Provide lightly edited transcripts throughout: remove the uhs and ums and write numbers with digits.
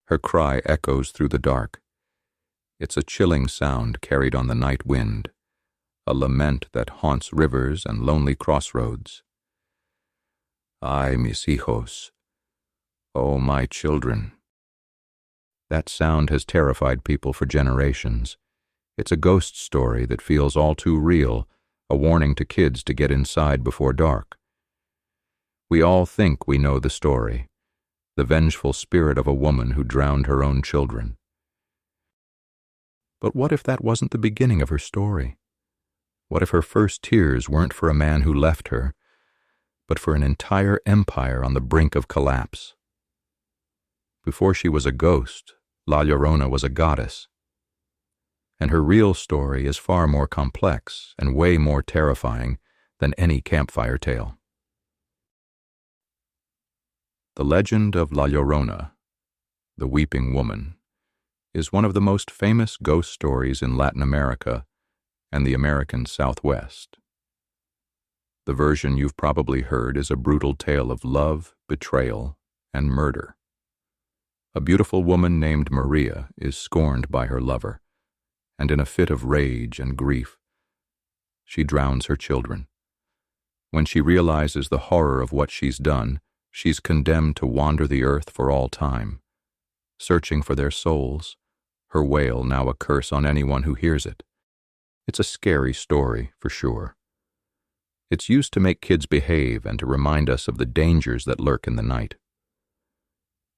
Her cry echoes through the dark. It's a chilling sound carried on the night wind, a lament that haunts rivers and lonely crossroads. Ay, mis hijos, oh my children. That sound has terrified people for generations. It's a ghost story that feels all too real, a warning to kids to get inside before dark. We all think we know the story, the vengeful spirit of a woman who drowned her own children. But what if that wasn't the beginning of her story? What if her first tears weren't for a man who left her, but for an entire empire on the brink of collapse? Before she was a ghost, La Llorona was a goddess. And her real story is far more complex and way more terrifying than any campfire tale. The Legend of La Llorona, the Weeping Woman, is one of the most famous ghost stories in Latin America and the American Southwest. The version you've probably heard is a brutal tale of love, betrayal, and murder. A beautiful woman named Maria is scorned by her lover, and in a fit of rage and grief, she drowns her children. When she realizes the horror of what she's done, she's condemned to wander the earth for all time, searching for their souls, her wail now a curse on anyone who hears it. It's a scary story, for sure. It's used to make kids behave and to remind us of the dangers that lurk in the night.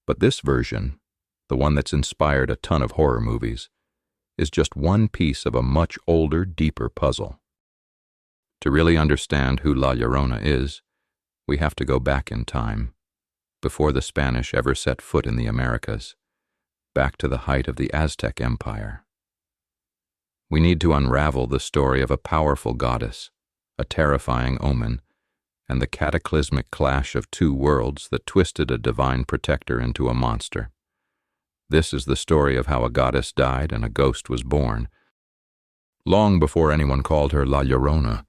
But this version, the one that's inspired a ton of horror movies, is just one piece of a much older, deeper puzzle. To really understand who La Llorona is, we have to go back in time, before the Spanish ever set foot in the Americas, back to the height of the Aztec Empire. We need to unravel the story of a powerful goddess, a terrifying omen, and the cataclysmic clash of two worlds that twisted a divine protector into a monster. This is the story of how a goddess died and a ghost was born. Long before anyone called her La Llorona,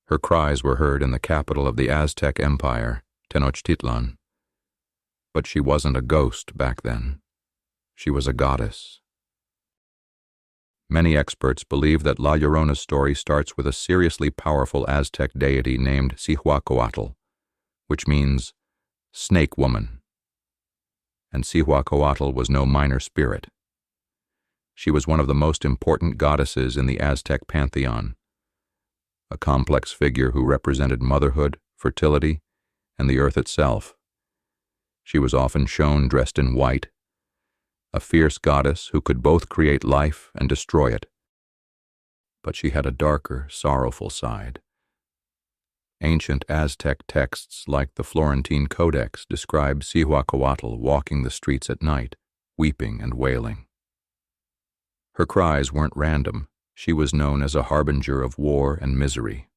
her cries were heard in the capital of the Aztec Empire, Tenochtitlan. But she wasn't a ghost back then. She was a goddess. Many experts believe that La Llorona's story starts with a seriously powerful Aztec deity named Cihuacóatl, which means snake woman. And Cihuacóatl was no minor spirit. She was one of the most important goddesses in the Aztec pantheon, a complex figure who represented motherhood, fertility, and the earth itself. She was often shown dressed in white, a fierce goddess who could both create life and destroy it. But she had a darker, sorrowful side. Ancient Aztec texts like the Florentine Codex describe Cihuacóatl walking the streets at night, weeping and wailing. Her cries weren't random. She was known as a harbinger of war and misery.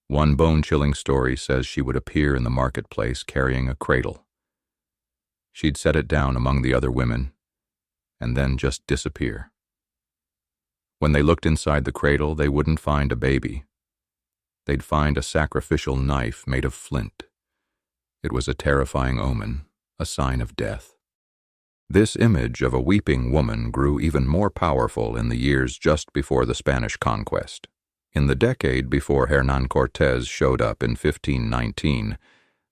One bone-chilling story says she would appear in the marketplace carrying a cradle. She'd set it down among the other women, and then just disappear. When they looked inside the cradle, they wouldn't find a baby. They'd find a sacrificial knife made of flint. It was a terrifying omen, a sign of death. This image of a weeping woman grew even more powerful in the years just before the Spanish conquest. In the decade before Hernán Cortés showed up in 1519,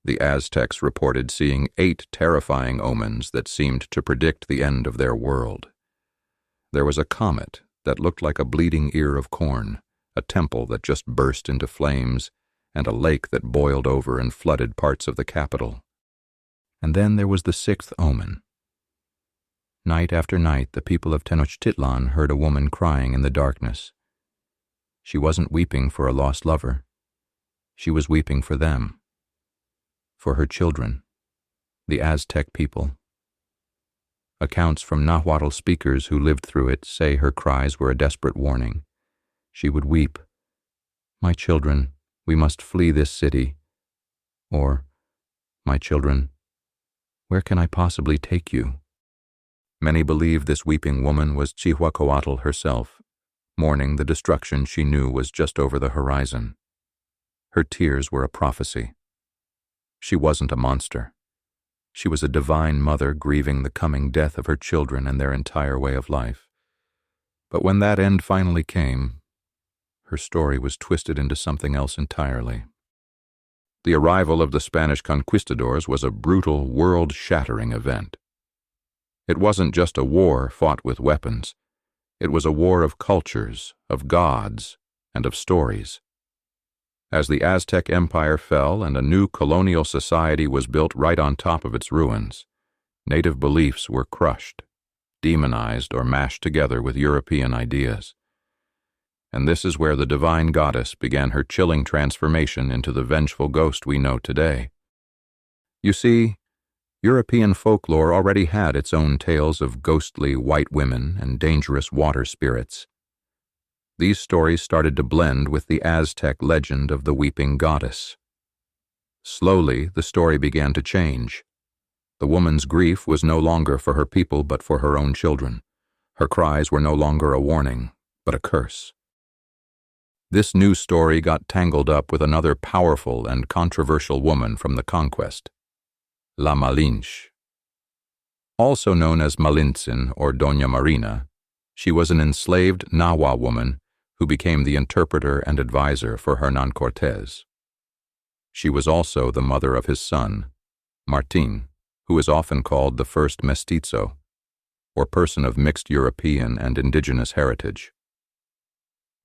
the Aztecs reported seeing 8 terrifying omens that seemed to predict the end of their world. There was a comet that looked like a bleeding ear of corn, a temple that just burst into flames, and a lake that boiled over and flooded parts of the capital. And then there was the 6th omen. Night after night, the people of Tenochtitlan heard a woman crying in the darkness. She wasn't weeping for a lost lover. She was weeping for them. For her children, the Aztec people. Accounts from Nahuatl speakers who lived through it say her cries were a desperate warning. She would weep, "My children, we must flee this city." Or, "My children, where can I possibly take you?" Many believe this weeping woman was Cihuacóatl herself, mourning the destruction she knew was just over the horizon. Her tears were a prophecy. She wasn't a monster. She was a divine mother grieving the coming death of her children and their entire way of life. But when that end finally came, her story was twisted into something else entirely. The arrival of the Spanish conquistadors was a brutal, world-shattering event. It wasn't just a war fought with weapons. It was a war of cultures, of gods, and of stories. As the Aztec Empire fell and a new colonial society was built right on top of its ruins, native beliefs were crushed, demonized, or mashed together with European ideas. And this is where the divine goddess began her chilling transformation into the vengeful ghost we know today. You see, European folklore already had its own tales of ghostly white women and dangerous water spirits. These stories started to blend with the Aztec legend of the weeping goddess. Slowly, the story began to change. The woman's grief was no longer for her people but for her own children. Her cries were no longer a warning, but a curse. This new story got tangled up with another powerful and controversial woman from the Conquest, La Malinche. Also known as Malintzin or Doña Marina, she was an enslaved Nahua woman who became the interpreter and advisor for Hernán Cortés. She was also the mother of his son, Martín, who is often called the first mestizo, or person of mixed European and indigenous heritage.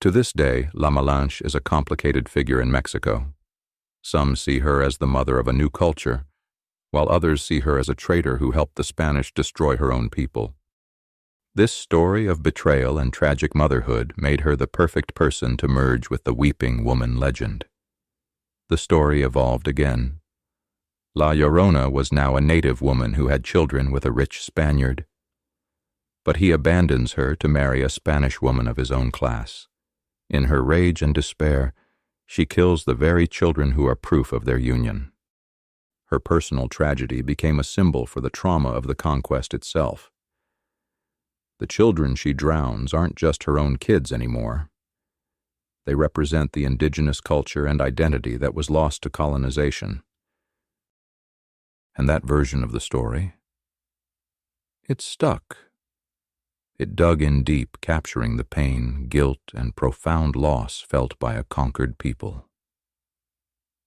To this day, La Malinche is a complicated figure in Mexico. Some see her as the mother of a new culture, while others see her as a traitor who helped the Spanish destroy her own people. This story of betrayal and tragic motherhood made her the perfect person to merge with the weeping woman legend. The story evolved again. La Llorona was now a native woman who had children with a rich Spaniard. But he abandons her to marry a Spanish woman of his own class. In her rage and despair, she kills the very children who are proof of their union. Her personal tragedy became a symbol for the trauma of the conquest itself. The children she drowns aren't just her own kids anymore. They represent the indigenous culture and identity that was lost to colonization. And that version of the story, it stuck. It dug in deep, capturing the pain, guilt, and profound loss felt by a conquered people.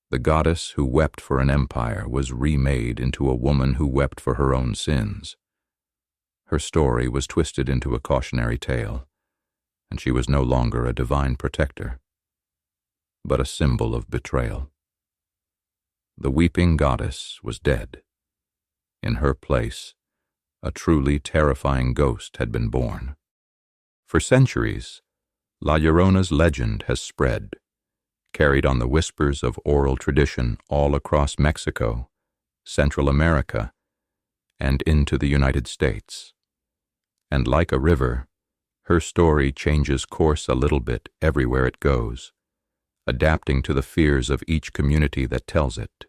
The goddess who wept for an empire was remade into a woman who wept for her own sins. Her story was twisted into a cautionary tale, and she was no longer a divine protector, but a symbol of betrayal. The weeping goddess was dead. In her place, a truly terrifying ghost had been born. For centuries, La Llorona's legend has spread, carried on the whispers of oral tradition all across Mexico, Central America, and into the United States. And like a river, her story changes course a little bit everywhere it goes, adapting to the fears of each community that tells it.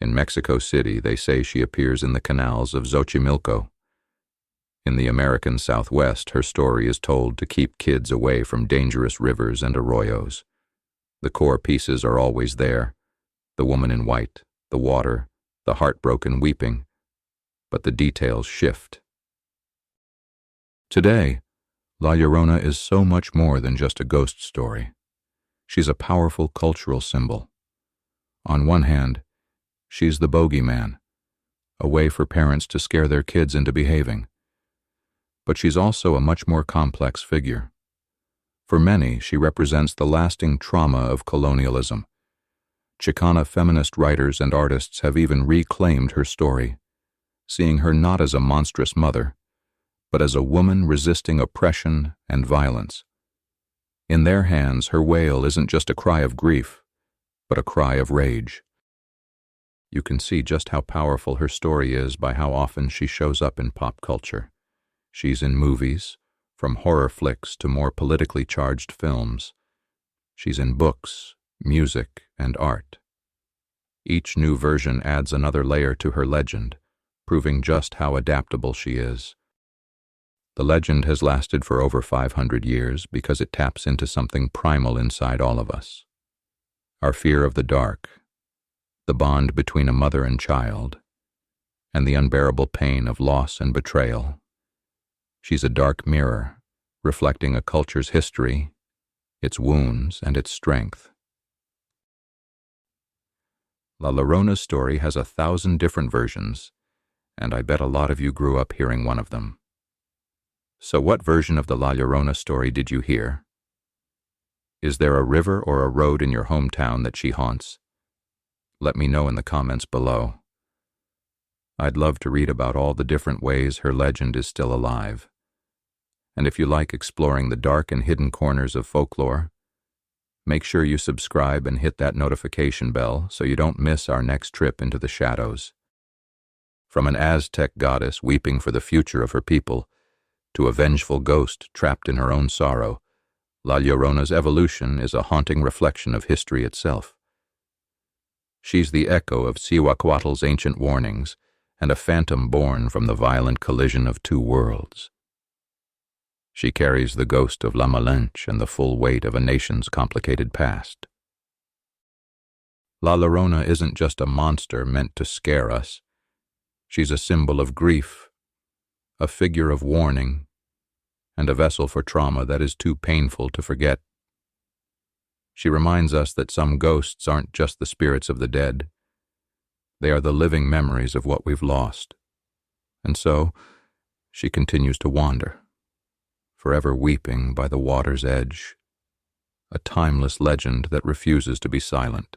In Mexico City, they say she appears in the canals of Xochimilco. In the American Southwest, her story is told to keep kids away from dangerous rivers and arroyos. The core pieces are always there: the woman in white, the water, the heartbroken weeping, but the details shift. Today, La Llorona is so much more than just a ghost story. She's a powerful cultural symbol. On one hand, she's the bogeyman, a way for parents to scare their kids into behaving. But she's also a much more complex figure. For many, she represents the lasting trauma of colonialism. Chicana feminist writers and artists have even reclaimed her story, seeing her not as a monstrous mother, but as a woman resisting oppression and violence. In their hands, her wail isn't just a cry of grief, but a cry of rage. You can see just how powerful her story is by how often she shows up in pop culture. She's in movies, from horror flicks to more politically charged films. She's in books, music, and art. Each new version adds another layer to her legend, proving just how adaptable she is. The legend has lasted for over 500 years because it taps into something primal inside all of us. Our fear of the dark, the bond between a mother and child, and the unbearable pain of loss and betrayal. She's a dark mirror, reflecting a culture's history, its wounds, and its strength. La Llorona's story has 1,000 different versions, and I bet a lot of you grew up hearing one of them. So what version of the La Llorona story did you hear? Is there a river or a road in your hometown that she haunts? Let me know in the comments below. I'd love to read about all the different ways her legend is still alive. And if you like exploring the dark and hidden corners of folklore, make sure you subscribe and hit that notification bell so you don't miss our next trip into the shadows. From an Aztec goddess weeping for the future of her people, to a vengeful ghost trapped in her own sorrow, La Llorona's evolution is a haunting reflection of history itself. She's the echo of Cihuacóatl's ancient warnings, and a phantom born from the violent collision of two worlds. She carries the ghost of La Malinche and the full weight of a nation's complicated past. La Llorona isn't just a monster meant to scare us. She's a symbol of grief, a figure of warning, and a vessel for trauma that is too painful to forget. She reminds us that some ghosts aren't just the spirits of the dead. They are the living memories of what we've lost. And so, she continues to wander, forever weeping by the water's edge, a timeless legend that refuses to be silent.